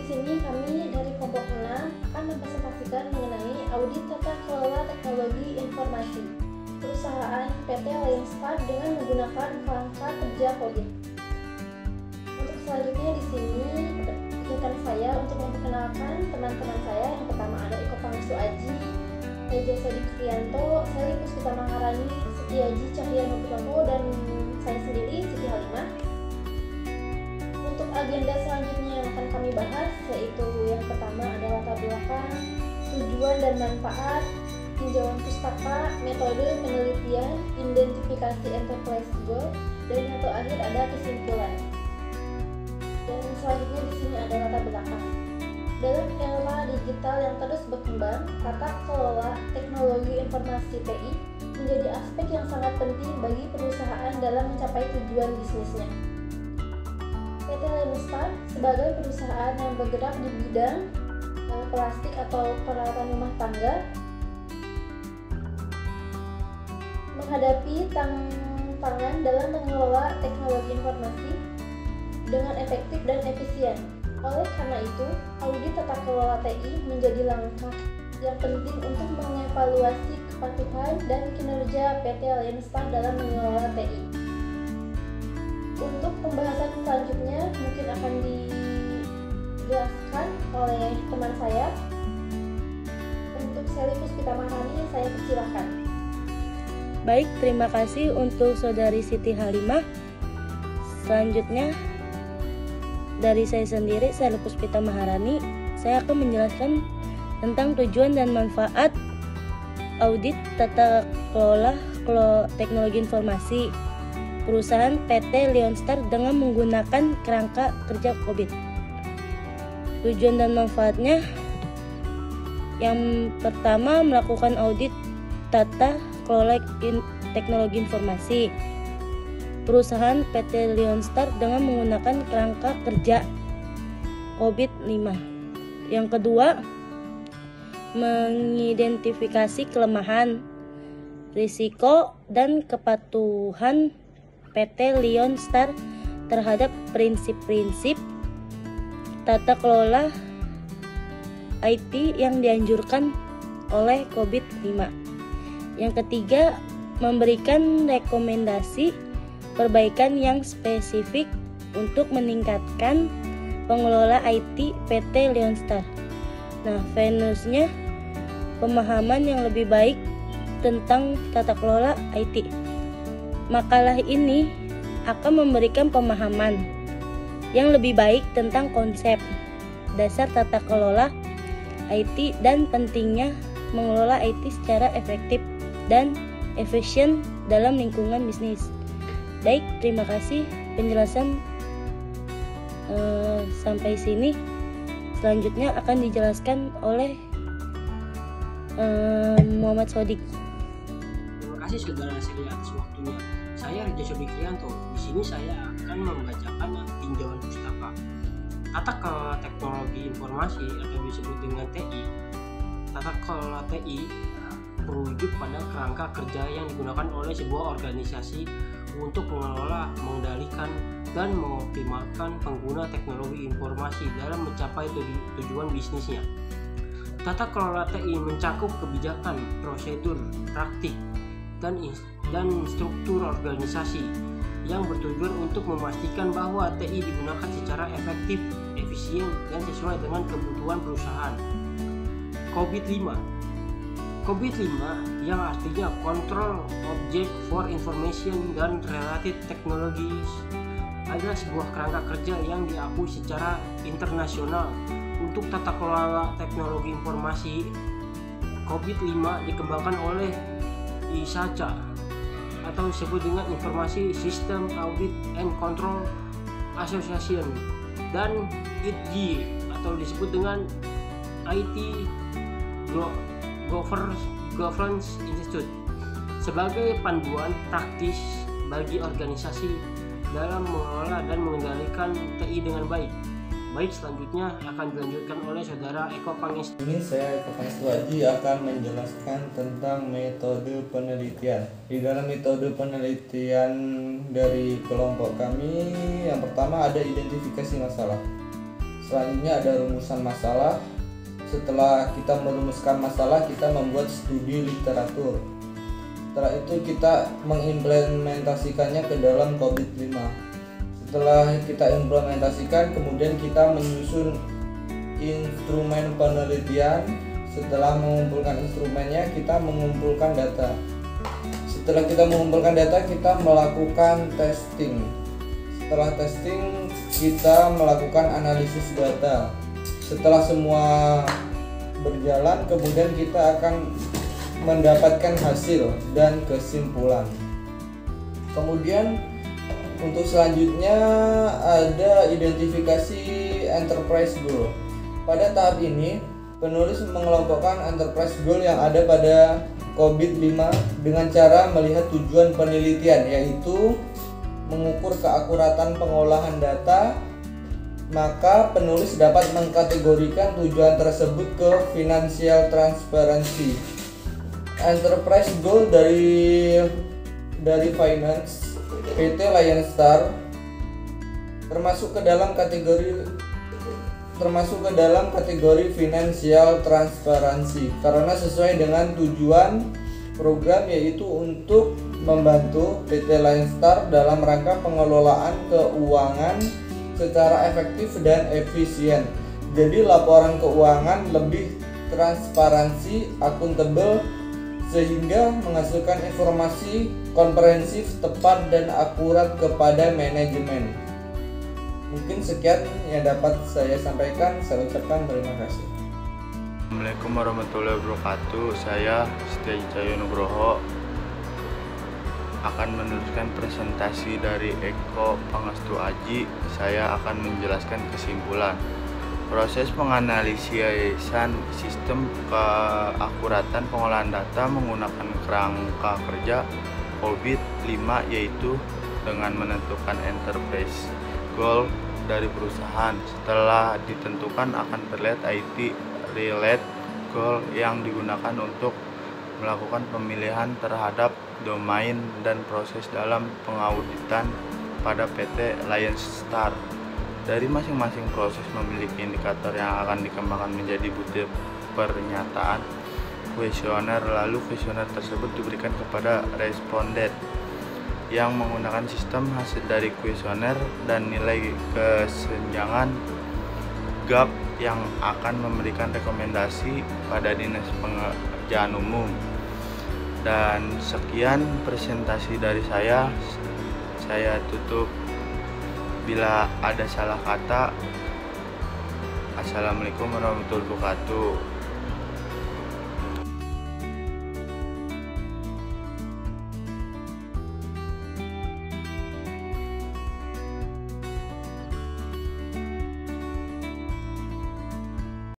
sini kami dari kelompok 6 akan mempresentasikan mengenai audit tata kelola teknologi informasi perusahaan PT Lionstar dengan menggunakan kerangka kerja COVID. Untuk selanjutnya di sini izinkan saya untuk memperkenalkan teman-teman saya. Yang pertama ada Eko Pangestu Aji, Teja Sodik Krianto, Sally Puspita Maharani, Setiaji Cahyono Purnomo, dan saya sendiri Siti Halimah. Untuk agenda selanjutnya yang akan kami bahas yaitu yang pertama adalah latar belakang, tujuan dan manfaat, tinjauan pustaka, metode penelitian, identifikasi enterprise goal, dan yang terakhir ada kesimpulan. Dan selanjutnya di sini ada latar belakang. Dalam era digital yang terus berkembang, tata kelola teknologi informasi TI menjadi aspek yang sangat penting bagi perusahaan dalam mencapai tujuan bisnisnya. PT Lionstar sebagai perusahaan yang bergerak di bidang plastik atau peralatan rumah tangga menghadapi tantangan dalam mengelola teknologi informasi dengan efektif dan efisien. Oleh karena itu, audit tata kelola TI menjadi langkah yang penting untuk mengevaluasi kepatuhan dan kinerja PT Lionstar dalam mengelola TI. Untuk pembahasan selanjutnya mungkin akan dijelaskan oleh teman saya. Untuk Sally Puspita Maharani, saya persilahkan. Baik, terima kasih untuk Saudari Siti Halimah. Selanjutnya dari saya sendiri, Sally Puspita Maharani, saya akan menjelaskan tentang tujuan dan manfaat audit tata kelola teknologi informasi perusahaan PT Lionstar dengan menggunakan kerangka kerja COVID. Tujuan dan manfaatnya, yang pertama melakukan audit tata kelola teknologi informasi perusahaan PT Lionstar dengan menggunakan kerangka kerja COVID-5. Yang kedua, mengidentifikasi kelemahan, risiko, dan kepatuhan PT Lionstar terhadap prinsip-prinsip tata kelola IT yang dianjurkan oleh COVID-5. Yang ketiga, memberikan rekomendasi perbaikan yang spesifik untuk meningkatkan pengelola IT PT Lionstar. Nah, venusnya pemahaman yang lebih baik tentang tata kelola IT. Makalah ini akan memberikan pemahaman yang lebih baik tentang konsep dasar tata kelola IT dan pentingnya mengelola IT secara efektif dan efisien dalam lingkungan bisnis. Baik, terima kasih penjelasan sampai sini. Selanjutnya akan dijelaskan oleh Muhammad Sodik. Terima kasih saudara Sally atas waktunya. Saya Reja Sodik Krianto. Di sini saya akan membacakan tinjauan pustaka. Tata kelola teknologi informasi atau disebut dengan TI. Tata kelola TI merujuk pada kerangka kerja yang digunakan oleh sebuah organisasi untuk mengelola, mengendalikan, dan mengoptimalkan pengguna teknologi informasi dalam mencapai tujuan bisnisnya. Tata kelola TI mencakup kebijakan, prosedur, praktik, dan struktur organisasi yang bertujuan untuk memastikan bahwa TI digunakan secara efektif, efisien, dan sesuai dengan kebutuhan perusahaan. COVID-5 yang artinya Control Object for Information dan Related Technologies adalah sebuah kerangka kerja yang diakui secara internasional untuk tata kelola teknologi informasi. COVID-5 dikembangkan oleh ISACA atau disebut dengan Informasi System Audit and Control Association dan ITG atau disebut dengan IT Governance Institute sebagai panduan praktis bagi organisasi dalam mengelola dan mengendalikan TI dengan baik. Baik, selanjutnya akan dilanjutkan oleh saudara Eko Pangestu. Ini saya Eko Pangestu Aji akan menjelaskan tentang metode penelitian. Di dalam metode penelitian dari kelompok kami, yang pertama ada identifikasi masalah. Selanjutnya ada rumusan masalah. Setelah kita merumuskan masalah, kita membuat studi literatur. Setelah itu kita mengimplementasikannya ke dalam COVID 5. Setelah kita implementasikan, kemudian kita menyusun instrumen penelitian. Setelah mengumpulkan instrumennya, kita mengumpulkan data. Setelah kita mengumpulkan data, kita melakukan testing. Setelah testing, kita melakukan analisis data. Setelah semua berjalan, kemudian kita akan mendapatkan hasil dan kesimpulan. Kemudian untuk selanjutnya ada identifikasi enterprise goal. Pada tahap ini, penulis mengelompokkan enterprise goal yang ada pada COVID-5 dengan cara melihat tujuan penelitian, yaitu mengukur keakuratan pengolahan data. Maka penulis dapat mengkategorikan tujuan tersebut ke financial transparency. Enterprise goal dari finance PT Lion Star termasuk ke dalam kategori financial transparency karena sesuai dengan tujuan program, yaitu untuk membantu PT Lion Star dalam rangka pengelolaan keuangan secara efektif dan efisien. Jadi laporan keuangan lebih transparansi, akuntabel, sehingga menghasilkan informasi komprehensif, tepat, dan akurat kepada manajemen. Mungkin sekian yang dapat saya sampaikan. Saya ucapkan terima kasih. Assalamualaikum warahmatullahi wabarakatuh. Saya Setia Cahyo Nugroho akan meneruskan presentasi dari Eko Pangestu Aji. Saya akan menjelaskan kesimpulan. Proses penganalisisan sistem keakuratan pengolahan data menggunakan kerangka kerja COVID-5, yaitu dengan menentukan enterprise goal dari perusahaan. Setelah ditentukan, akan terlihat IT related goal yang digunakan untuk melakukan pemilihan terhadap domain dan proses dalam pengauditan pada PT Lion Star. Dari masing-masing proses memiliki indikator yang akan dikembangkan menjadi butir pernyataan kuesioner, lalu kuesioner tersebut diberikan kepada responden yang menggunakan sistem hasil dari kuesioner dan nilai kesenjangan gap yang akan memberikan rekomendasi pada Dinas Pekerjaan Umum. Dan sekian presentasi dari saya tutup. Bila ada salah kata, assalamualaikum warahmatullahi wabarakatuh.